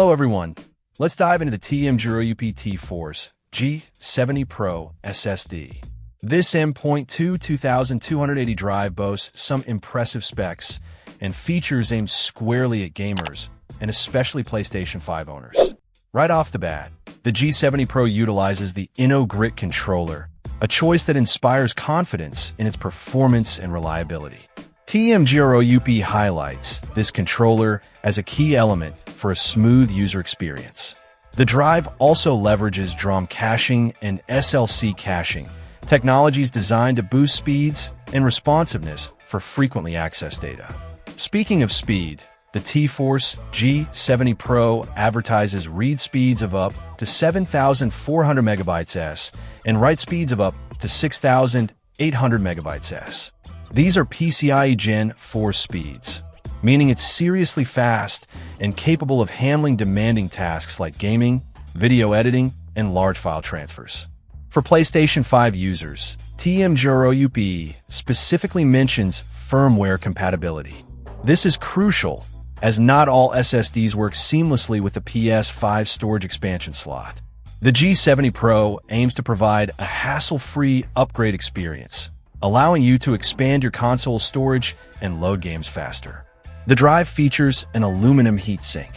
Hello everyone, let's dive into the TEAMGROUP T-Force G70 Pro SSD. This M.2 2280 drive boasts some impressive specs and features aimed squarely at gamers, and especially PlayStation 5 owners. Right off the bat, the G70 Pro utilizes the TEAMGROUP controller, a choice that inspires confidence in its performance and reliability. TEAMGROUP highlights this controller as a key element for a smooth user experience. The drive also leverages DRAM caching and SLC caching, technologies designed to boost speeds and responsiveness for frequently accessed data. Speaking of speed, the T-Force G70 Pro advertises read speeds of up to 7,400 MB/s and write speeds of up to 6,800 MB/s. These are PCIe Gen 4 speeds, meaning it's seriously fast and capable of handling demanding tasks like gaming, video editing, and large file transfers. For PlayStation 5 users, TEAMGROUP specifically mentions firmware compatibility. This is crucial, as not all SSDs work seamlessly with the PS5 storage expansion slot. The G70 Pro aims to provide a hassle-free upgrade experience, allowing you to expand your console storage and load games faster. The drive features an aluminum heatsink.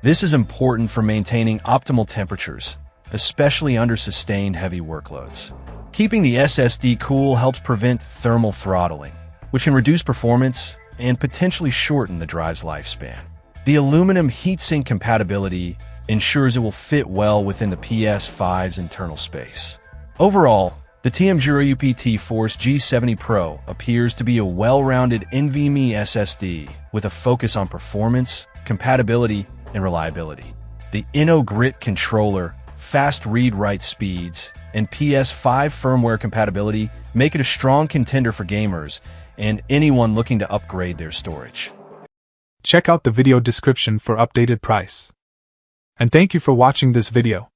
This is important for maintaining optimal temperatures, especially under sustained heavy workloads. Keeping the SSD cool helps prevent thermal throttling, which can reduce performance and potentially shorten the drive's lifespan. The aluminum heatsink compatibility ensures it will fit well within the PS5's internal space. Overall, the TEAMGROUP T-Force G70 Pro appears to be a well-rounded NVMe SSD with a focus on performance, compatibility, and reliability. The TEAMGROUP controller, fast read-write speeds, and PS5 firmware compatibility make it a strong contender for gamers and anyone looking to upgrade their storage. Check out the video description for updated price. And thank you for watching this video.